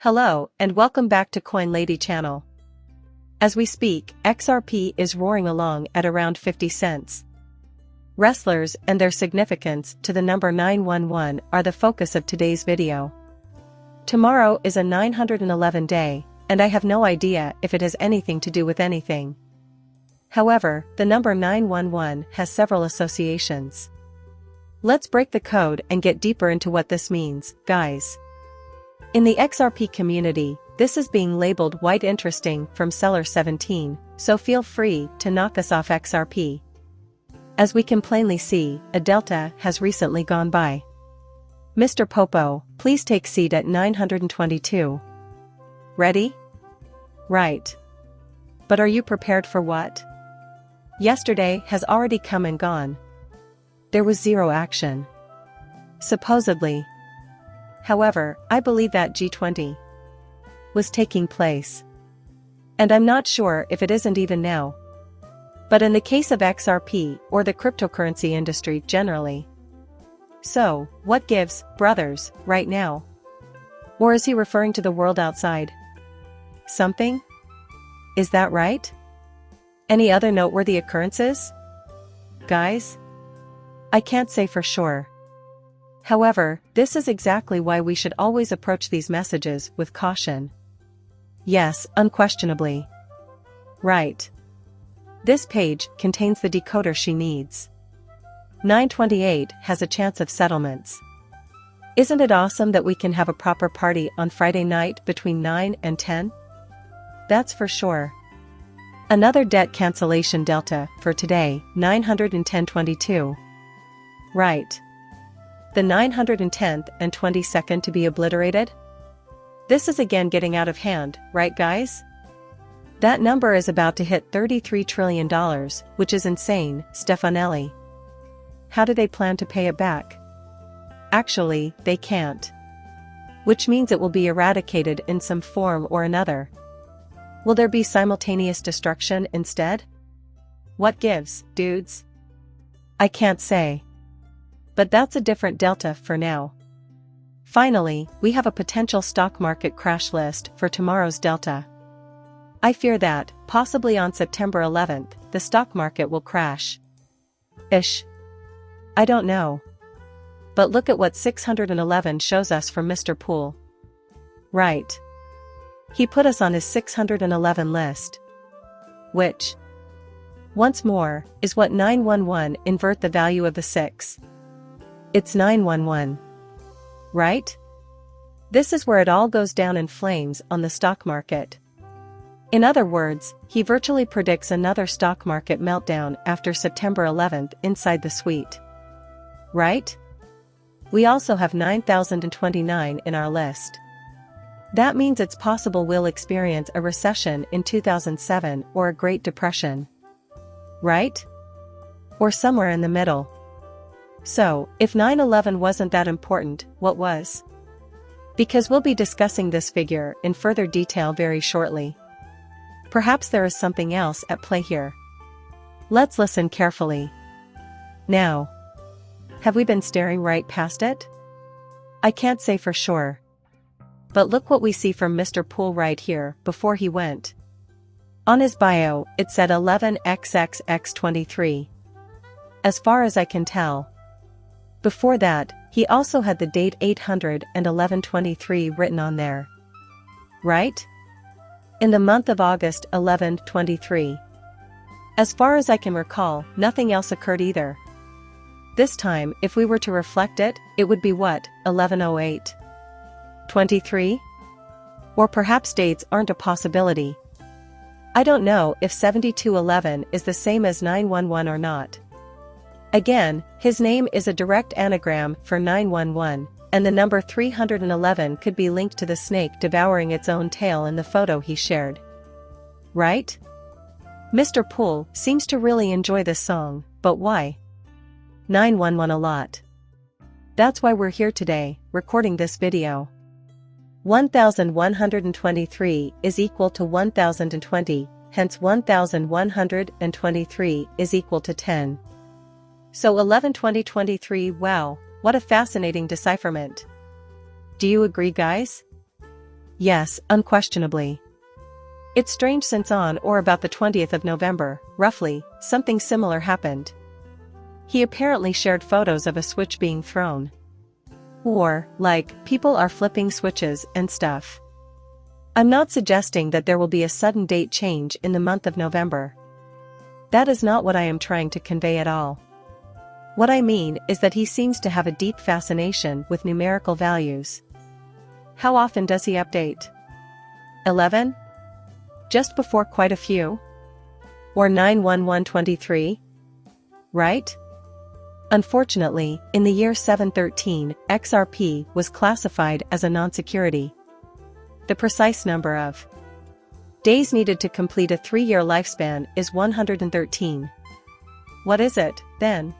Hello, and welcome back to Coin Lady channel. As we speak, XRP is roaring along at around 50 cents. Wrestlers and their significance to the number 911 are the focus of today's video. Tomorrow is a 911 day, and I have no idea if it has anything to do with anything. However, the number 911 has several associations. Let's break the code and get deeper into what this means, guys. In the XRP community, this is being labeled white interesting from Seller 17, so feel free to knock us off XRP. As we can plainly see, a delta has recently gone by. Mr. Popo, please take seat at 922. Ready? Right. But are you prepared for what? Yesterday has already come and gone. There was zero action. Supposedly. However, I believe that G20 was taking place. And I'm not sure if it isn't even now. But in the case of XRP, or the cryptocurrency industry generally. So, what gives, brothers, right now? Or is he referring to the world outside? Something? Is that right? Any other noteworthy occurrences? Guys? I can't say for sure. However, this is exactly why we should always approach these messages with caution. Yes, unquestionably. Right. This page contains the decoder she needs. 928 has a chance of settlements. Isn't it awesome that we can have a proper party on Friday night between 9 and 10? That's for sure. Another debt cancellation delta for today, 910.22. Right. The 910th and 22nd to be obliterated? This is again getting out of hand, right guys? That number is about to hit $33 trillion, which is insane, Stefanelli. How do they plan to pay it back? Actually, they can't. Which means it will be eradicated in some form or another. Will there be simultaneous destruction instead? What gives, dudes? I can't say. But that's a different delta for now. Finally, we have a potential stock market crash list for tomorrow's delta. I fear that, possibly on September 11th, the stock market will crash. Ish. I don't know. But look at what 611 shows us from Mr. Poole. Right. He put us on his 611 list. Which, once more, is what 911 invert the value of the 6. It's 911. Right? This is where it all goes down in flames on the stock market. In other words, he virtually predicts another stock market meltdown after September 11th inside the suite. Right? We also have 9,029 in our list. That means it's possible we'll experience a recession in 2007 or a Great Depression. Right? Or somewhere in the middle. So, if 9/11 wasn't that important, what was? Because we'll be discussing this figure in further detail very shortly. Perhaps there is something else at play here. Let's listen carefully. Now, have we been staring right past it? I can't say for sure. But look what we see from Mr. Poole right here before he went. On his bio, it said 11xxx23. As far as I can tell. Before that, he also had the date 811-23 written on there. Right? In the month of August 11-23. As far as I can recall, nothing else occurred either. This time, if we were to reflect it, it would be what, 1108? 23? Or perhaps dates aren't a possibility. I don't know if 7211 is the same as 911 or not. Again, his name is a direct anagram for 911, and the number 311 could be linked to the snake devouring its own tail in the photo he shared. Right? Mr. Poole seems to really enjoy this song, but why? 911 a lot. That's why we're here today, recording this video. 1123 is equal to 1020, hence 1123 is equal to 10. So 11-20-23, wow, what a fascinating decipherment. Do you agree, guys? Yes, unquestionably. It's strange since on or about the 20th of November, roughly, something similar happened. He apparently shared photos of a switch being thrown. Or, like, people are flipping switches and stuff. I'm not suggesting that there will be a sudden date change in the month of November. That is not what I am trying to convey at all. What I mean is that he seems to have a deep fascination with numerical values. How often does he update? 11? Just before quite a few? Or 91123? Right? Unfortunately, in the year 713, XRP was classified as a non-security. The precise number of days needed to complete a 3-year lifespan is 113. What is it, then?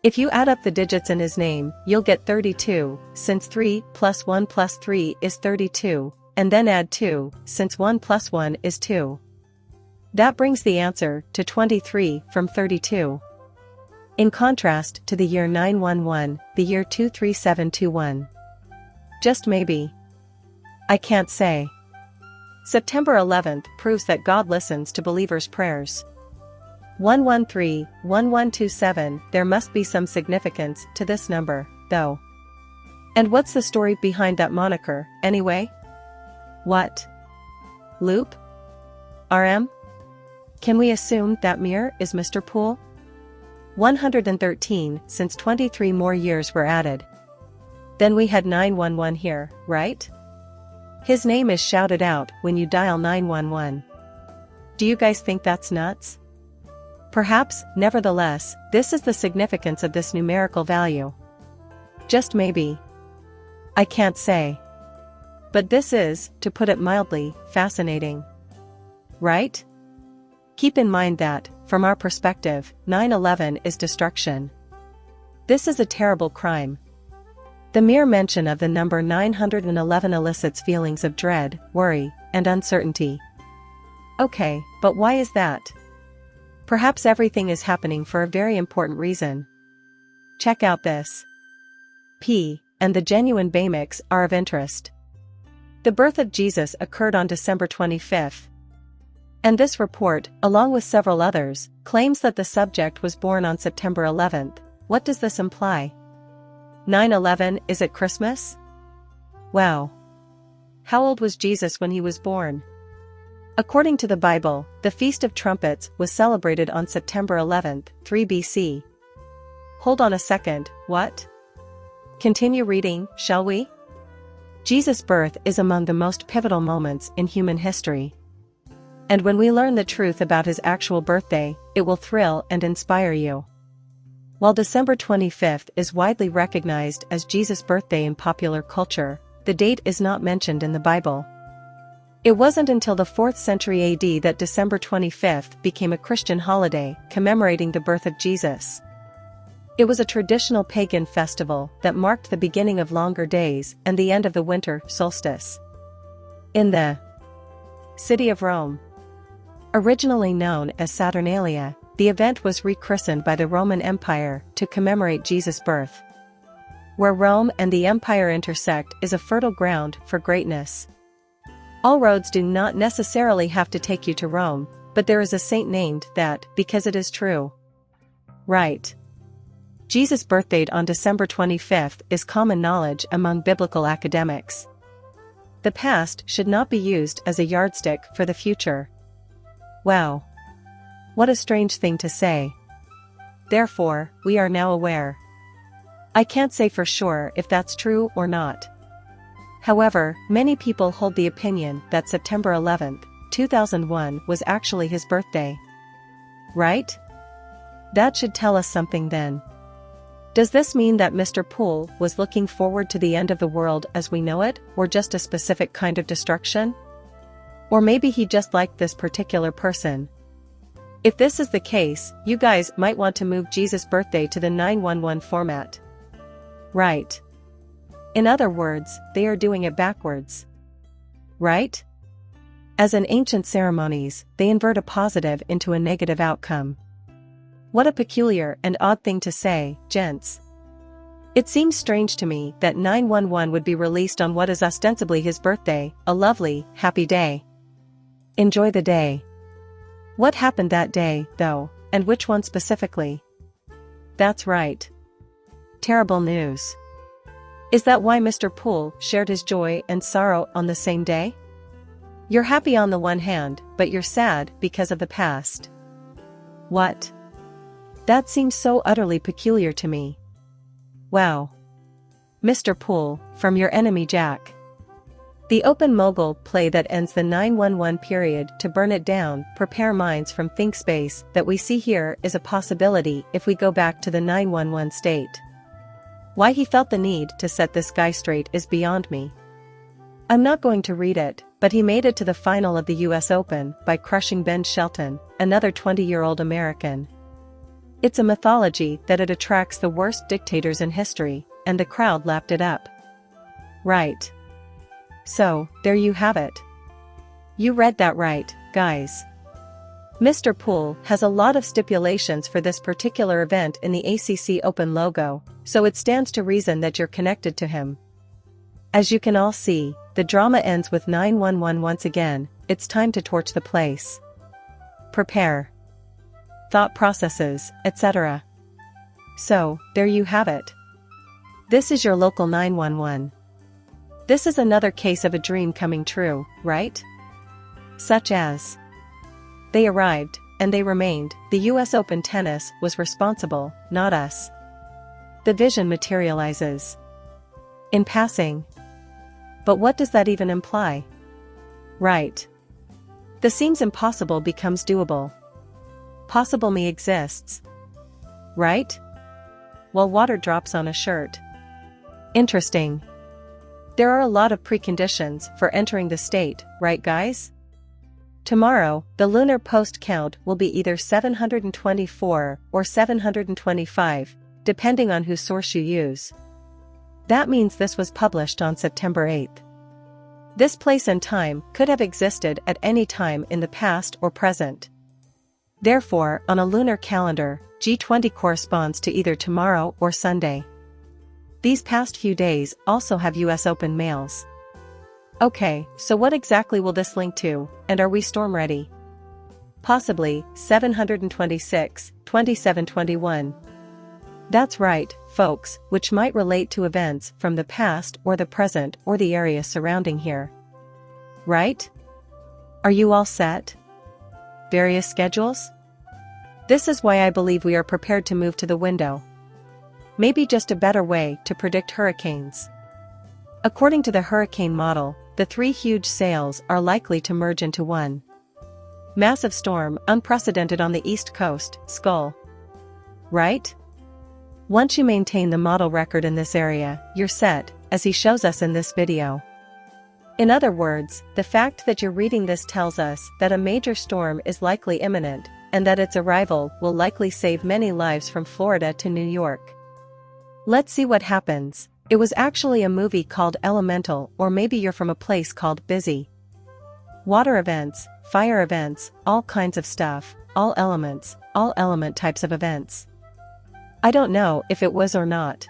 If you add up the digits in his name, you'll get 32, since 3 plus 1 plus 3 is 32, and then add 2, since 1 plus 1 is 2. That brings the answer to 23 from 32. In contrast to the year 911, the year 23721. Just maybe. I can't say. September 11th proves that God listens to believers' prayers. 113, 1127, there must be some significance to this number, though. And what's the story behind that moniker, anyway? What? Loop? RM? Can we assume that Mir is Mr. Poole? 113, since 23 more years were added. Then we had 911 here, right? His name is shouted out when you dial 911. Do you guys think that's nuts? Perhaps, nevertheless, this is the significance of this numerical value. Just maybe. I can't say. But this is, to put it mildly, fascinating. Right? Keep in mind that, from our perspective, 9/11 is destruction. This is a terrible crime. The mere mention of the number 911 elicits feelings of dread, worry, and uncertainty. Okay, but why is that? Perhaps everything is happening for a very important reason. Check out this. P and the genuine Baymix are of interest. The birth of Jesus occurred on December 25th. And this report, along with several others, claims that the subject was born on September 11th. What does this imply? 9/11, is it Christmas? Wow. How old was Jesus when he was born? According to the Bible, the Feast of Trumpets was celebrated on September 11th, 3 BC. Hold on a second, what? Continue reading, shall we? Jesus' birth is among the most pivotal moments in human history. And when we learn the truth about his actual birthday, it will thrill and inspire you. While December 25th is widely recognized as Jesus' birthday in popular culture, the date is not mentioned in the Bible. It wasn't until the 4th century AD that December 25th became a Christian holiday commemorating the birth of Jesus. It was a traditional pagan festival that marked the beginning of longer days and the end of the winter solstice. In the city of Rome, originally known as Saturnalia, the event was rechristened by the Roman Empire to commemorate Jesus' birth. Where Rome and the Empire intersect is a fertile ground for greatness. All roads do not necessarily have to take you to Rome, but there is a saint named that, because it is true. Right. Jesus' birthday on December 25th is common knowledge among biblical academics. The past should not be used as a yardstick for the future. Wow. What a strange thing to say. Therefore, we are now aware. I can't say for sure if that's true or not. However, many people hold the opinion that September 11th, 2001 was actually his birthday. Right? That should tell us something then. Does this mean that Mr. Poole was looking forward to the end of the world as we know it, or just a specific kind of destruction? Or maybe he just liked this particular person. If this is the case, you guys might want to move Jesus' birthday to the 911 format. Right. In other words, they are doing it backwards. Right? As in ancient ceremonies, they invert a positive into a negative outcome. What a peculiar and odd thing to say, gents. It seems strange to me that 911 would be released on what is ostensibly his birthday, a lovely, happy day. Enjoy the day. What happened that day, though, and which one specifically? That's right. Terrible news. Is that why Mr. Poole shared his joy and sorrow on the same day? You're happy on the one hand, but you're sad because of the past. What? That seems so utterly peculiar to me. Wow. Mr. Poole, from your enemy Jack. The open mogul play that ends the 911 period to burn it down, prepare minds from think space that we see here is a possibility if we go back to the 911 state. Why he felt the need to set this guy straight is beyond me. I'm not going to read it, but he made it to the final of the US Open by crushing Ben Shelton, another 20-year-old American. It's a mythology that it attracts the worst dictators in history, and the crowd lapped it up. Right. So, there you have it. You read that right, guys. Mr. Poole has a lot of stipulations for this particular event in the ACC Open logo, so it stands to reason that you're connected to him. As you can all see, the drama ends with 911 once again. It's time to torch the place. Prepare. Thought processes, etc. So, there you have it. This is your local 911. This is another case of a dream coming true, right? Such as, they arrived, and they remained. The US Open tennis was responsible, not us. The vision materializes. In passing. But what does that even imply? Right. The seems impossible becomes doable. Possible me exists. Right? While water drops on a shirt. Interesting. There are a lot of preconditions for entering the state, right guys? Tomorrow, the lunar post count will be either 724 or 725, depending on whose source you use. That means this was published on September 8th. This place and time could have existed at any time in the past or present. Therefore, on a lunar calendar, G20 corresponds to either tomorrow or Sunday. These past few days also have US Open males. Okay, so what exactly will this link to, and are we storm ready? Possibly, 726, 2721. That's right, folks, which might relate to events from the past or the present or the area surrounding here. Right? Are you all set? Various schedules? This is why I believe we are prepared to move to the window. Maybe just a better way to predict hurricanes. According to the hurricane model, the three huge sails are likely to merge into one massive storm, unprecedented on the East Coast, Skull. Right? Once you maintain the model record in this area, you're set, as he shows us in this video. In other words, the fact that you're reading this tells us that a major storm is likely imminent, and that its arrival will likely save many lives from Florida to New York. Let's see what happens. It was actually a movie called Elemental, or maybe you're from a place called Busy. Water events, fire events, all kinds of stuff, all elements, all element types of events. I don't know if it was or not.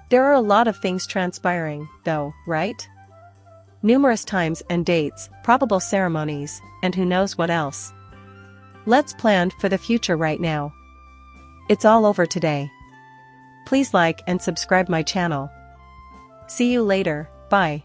There are a lot of things transpiring, though, right? Numerous times and dates, probable ceremonies, and who knows what else. Let's plan for the future right now. It's all over today. Please like and subscribe my channel. See you later, bye.